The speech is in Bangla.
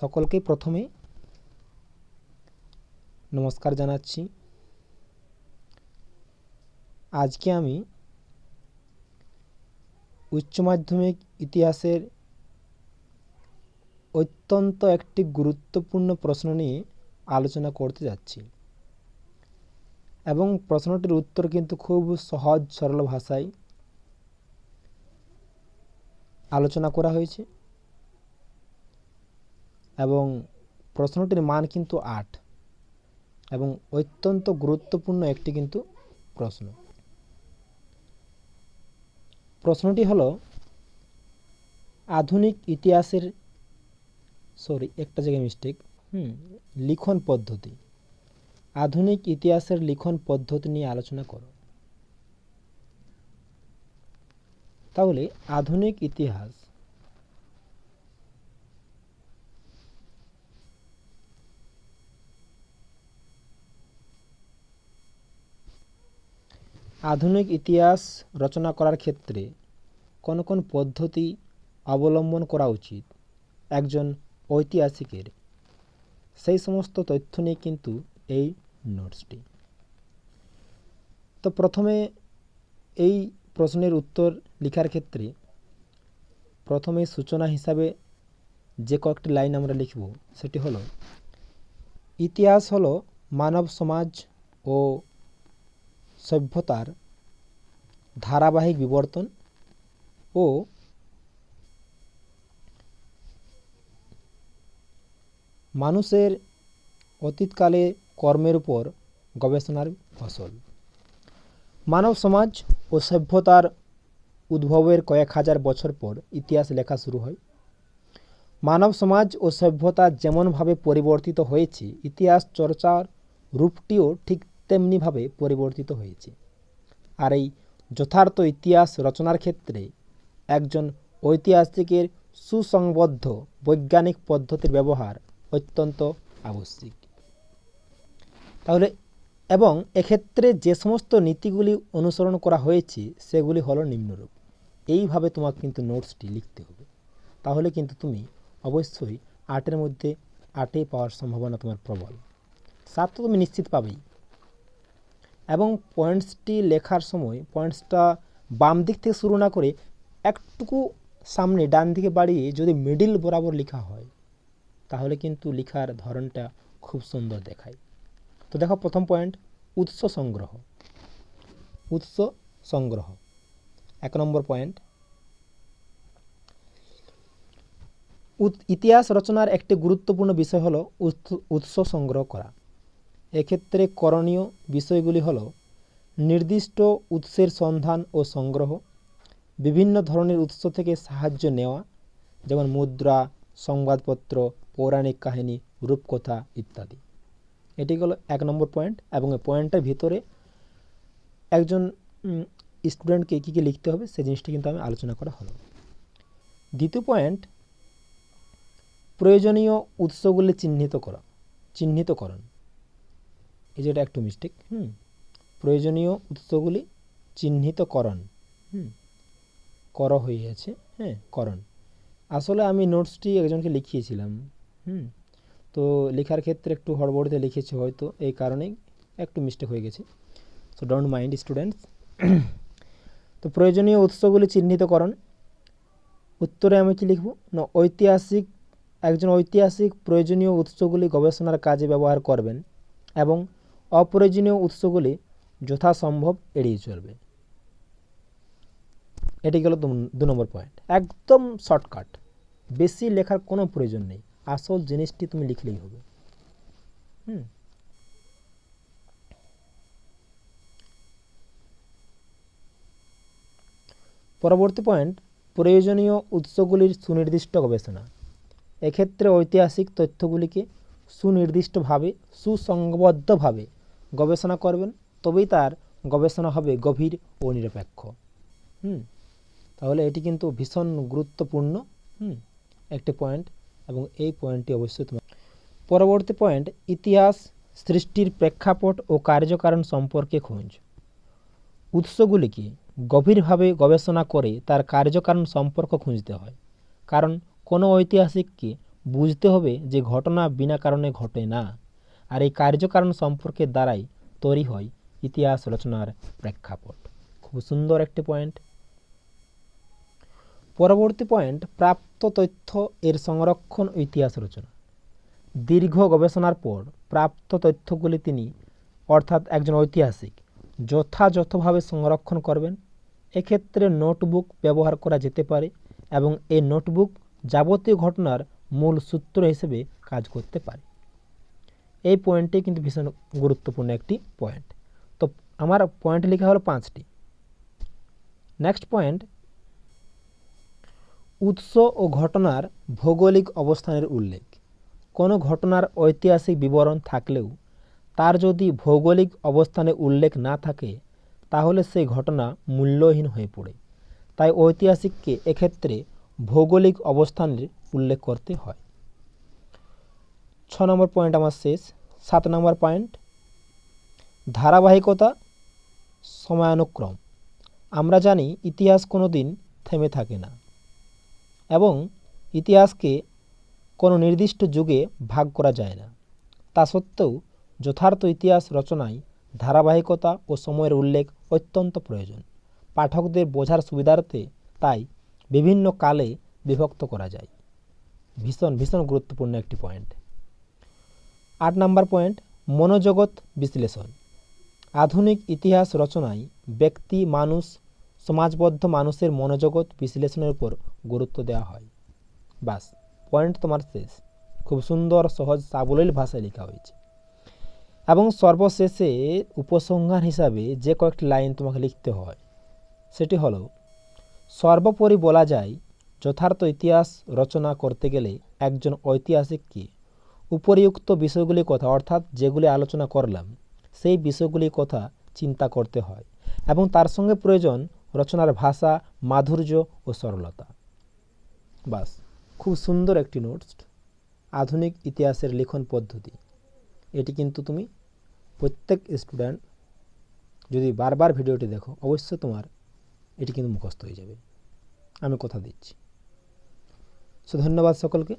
সকলকে প্রথমে নমস্কার জানাচ্ছি। আজকে আমি উচ্চ মাধ্যমিক ইতিহাসের অত্যন্ত একটি গুরুত্বপূর্ণ প্রশ্ন নিয়ে আলোচনা করতে যাচ্ছি এবং প্রশ্নটির উত্তর কিন্তু খুব সহজ সরল ভাষায় আলোচনা করা হয়েছে এবং প্রশ্নটির মান কিন্তু 8 এবং অত্যন্ত গুরুত্বপূর্ণ একটি কিন্তু প্রশ্নটি হলো আধুনিক ইতিহাসের লিখন পদ্ধতি। আধুনিক ইতিহাসের লিখন পদ্ধতি নিয়ে আলোচনা করো। তাহলে আধুনিক ইতিহাস রচনা করার ক্ষেত্রে কোন কোন পদ্ধতি অবলম্বন করা উচিত একজন ঐতিহাসিকের, সেই সমস্ত তথ্য নিয়ে কিন্তু এই নোটসটি। তো প্রথমে এই প্রশ্নের উত্তর লেখার ক্ষেত্রে প্রথমে সূচনা হিসাবে যে কয়েকটি লাইন আমরা লিখব সেটি হলো, ইতিহাস হলো মানব সমাজ ও সভ্যতার ধারাবাহিক বিবর্তন ও মানুষের অতীতকালে কর্মের উপর গবেষণার ফসল। মানব সমাজ ও সভ্যতার উদ্ভবের কয়েক হাজার বছর পর ইতিহাস লেখা শুরু হয়। মানব সমাজ ও সভ্যতা যেমনভাবে পরিবর্তিত হয়েছে, ইতিহাস চর্চার রূপটিও ঠিক তেমনিভাবে পরিবর্তিত হয়েছে। আর এই যথার্থ ইতিহাস রচনার ক্ষেত্রে একজন ঐতিহাসিকের সুসংবদ্ধ বৈজ্ঞানিক পদ্ধতির ব্যবহার অত্যন্ত আবশ্যিক। তাহলে এবং এক্ষেত্রে যে সমস্ত নীতিগুলি অনুসরণ করা হয়েছে সেগুলি হলো নিম্নরূপ। এইভাবে তোমাকে কিন্তু নোটসটি লিখতে হবে, তাহলে কিন্তু তুমি অবশ্যই 8-এর মধ্যে 8 পাওয়ার সম্ভাবনা তোমার প্রবল। 7 তো তুমি নিশ্চিত পাবেই। এবং পয়েন্টসটি লেখার সময় পয়েন্টসটা বাম দিক থেকে শুরু না করে একটুকু সামনে ডান দিকে বাড়িয়ে যদি মিডিল বরাবর লেখা হয় তাহলে কিন্তু লেখার ধরনটা খুব সুন্দর দেখায়। তো দেখো, প্রথম পয়েন্ট উৎস সংগ্রহ। 1 নম্বর পয়েন্ট, ইতিহাস রচনার একটি গুরুত্বপূর্ণ বিষয় হলো উৎস সংগ্রহ করা। এক্ষেত্রে করণীয় বিষয়গুলি হলো নির্দিষ্ট উৎসের সন্ধান ও সংগ্রহ, বিভিন্ন ধরনের উৎস থেকে সাহায্য নেওয়া, যেমন মুদ্রা, সংবাদপত্র, পৌরাণিক কাহিনী, রূপকথা ইত্যাদি। এটি হলো 1 নম্বর পয়েন্ট। এবং এই পয়েন্টটার ভিতরে একজন স্টুডেন্টকে কী কী লিখতে হবে সেই জিনিসটা কিন্তু আমি আলোচনা করা হলো। দ্বিতীয় পয়েন্ট, প্রয়োজনীয় উৎসগুলি চিহ্নিতকরণ। এই যেটা একটু মিস্টেক। প্রয়োজনীয় উৎসগুলি চিহ্নিতকরণ হয়ে আছে। করণ। আসলে আমি নোটসটি একজনকে লিখিয়েছিলাম, তো লেখার ক্ষেত্রে একটু হড়বড়িতে লিখেছি, হয়তো এই কারণেই একটু মিস্টেক হয়ে গেছে। So don't mind students. তো প্রয়োজনীয় উৎসগুলি চিহ্নিতকরণ। উত্তরে আমি কি লিখব না, একজন ঐতিহাসিক প্রয়োজনীয় উৎসগুলি গবেষণার কাজে ব্যবহার করবেন এবং অপ্রয়োজনীয় উৎসগুলি যথাসম্ভব এড়িয়ে চলবে। এটি গেল 2 নম্বর পয়েন্ট। একদম শর্টকাট, বেশি লেখার কোনো প্রয়োজন নেই, আসল জিনিসটি তুমি লিখলেই হবে। পরবর্তী পয়েন্ট, প্রয়োজনীয় উৎসগুলির সুনির্দিষ্ট গবেষণা। এক্ষেত্রে ঐতিহাসিক তথ্যগুলিকে সুনির্দিষ্টভাবে সুসংবদ্ধভাবে গবেষণা করবেন, তবেই তার গবেষণা হবে গভীর ও নিরপেক্ষ। তাহলে এটি কিন্তু ভীষণ গুরুত্বপূর্ণ একটি পয়েন্ট এবং এই পয়েন্টটি অবশ্যই তোমার। পরবর্তী পয়েন্ট, ইতিহাস সৃষ্টির প্রেক্ষাপট ও কার্যকারণ সম্পর্কে খোঁজ। উৎসগুলিকে গভীরভাবে গবেষণা করে তার কার্যকারণ সম্পর্ক খুঁজতে হয়, কারণ কোনো ঐতিহাসিককে বুঝতে হবে যে ঘটনা বিনা কারণে ঘটে না, আর এই কার্যকারণ সম্পর্কের দ্বারাই তৈরি হয় ইতিহাস রচনার প্রেক্ষাপট। খুব সুন্দর একটি পয়েন্ট। পরবর্তী পয়েন্ট, প্রাপ্ত তথ্য এর সংরক্ষণ ও ইতিহাস রচনা। দীর্ঘ গবেষণার পর প্রাপ্ত তথ্যগুলি তিনি অর্থাৎ একজন ঐতিহাসিক যথাযথভাবে সংরক্ষণ করবেন। এক্ষেত্রে নোটবুক ব্যবহার করা যেতে পারে এবং এই নোটবুক যাবতীয় ঘটনার মূল সূত্র হিসেবে কাজ করতে পারে। এই পয়েন্টটি কিন্তু ভীষণ গুরুত্বপূর্ণ একটি পয়েন্ট। তো আমার পয়েন্ট লেখা হলো 5টি। নেক্সট পয়েন্ট, উৎস ও ঘটনার ভৌগোলিক অবস্থানের উল্লেখ। কোনো ঘটনার ঐতিহাসিক বিবরণ থাকলেও তার যদি ভৌগোলিক অবস্থানে উল্লেখ না থাকে তাহলে সেই ঘটনা মূল্যহীন হয়ে পড়ে। তাই ঐতিহাসিককে এক্ষেত্রে ভৌগোলিক অবস্থানের উল্লেখ করতে হয়। 6 নম্বর পয়েন্ট আমার শেষ। 7 নম্বর পয়েন্ট, ধারাবাহিকতা, সময়ানুক্রম। আমরা জানি ইতিহাস কোনো দিন থেমে থাকে না এবং ইতিহাসকে কোনো নির্দিষ্ট যুগে ভাগ করা যায় না। তা সত্ত্বেও যথার্থ ইতিহাস রচনায় ধারাবাহিকতা ও সময়ের উল্লেখ অত্যন্ত প্রয়োজন। পাঠকদের বোঝার সুবিধার্থে তাই বিভিন্ন কালে বিভক্ত করা যায়। ভীষণ ভীষণ গুরুত্বপূর্ণ একটি পয়েন্ট। 8 নম্বর পয়েন্ট, মনোজগৎ বিশ্লেষণ। আধুনিক ইতিহাস রচনায় ব্যক্তি, মানুষ, সমাজবদ্ধ মানুষের মনোজগৎ বিশ্লেষণের উপর গুরুত্ব দেওয়া হয়। বাস, পয়েন্ট তোমার শেষ। খুব সুন্দর, সহজ, সাবলীল ভাষায় লেখা হয়েছে। এবং সর্বশেষে উপসংহার হিসাবে যে কয়েকটি লাইন তোমাকে লিখতে হয় সেটি হলো, সর্বোপরি বলা যায় যথার্থ ইতিহাস রচনা করতে গেলে একজন ঐতিহাসিককে উপরিউক্ত বিষয়গুলির কথা অর্থাৎ যেগুলি আলোচনা করলাম সেই বিষয়গুলির কথা চিন্তা করতে হয় এবং তার সঙ্গে প্রয়োজন রচনার ভাষা, মাধুর্য ও সরলতা। বাস, খুব সুন্দর একটি নোটস, আধুনিক ইতিহাসের লিখন পদ্ধতি। এটি কিন্তু তুমি প্রত্যেক স্টুডেন্ট যদি বারবার ভিডিওটি দেখো অবশ্যই তোমার এটি কিন্তু মুখস্থ হয়ে যাবে, আমি কথা দিচ্ছি। সো ধন্যবাদ সকলকে।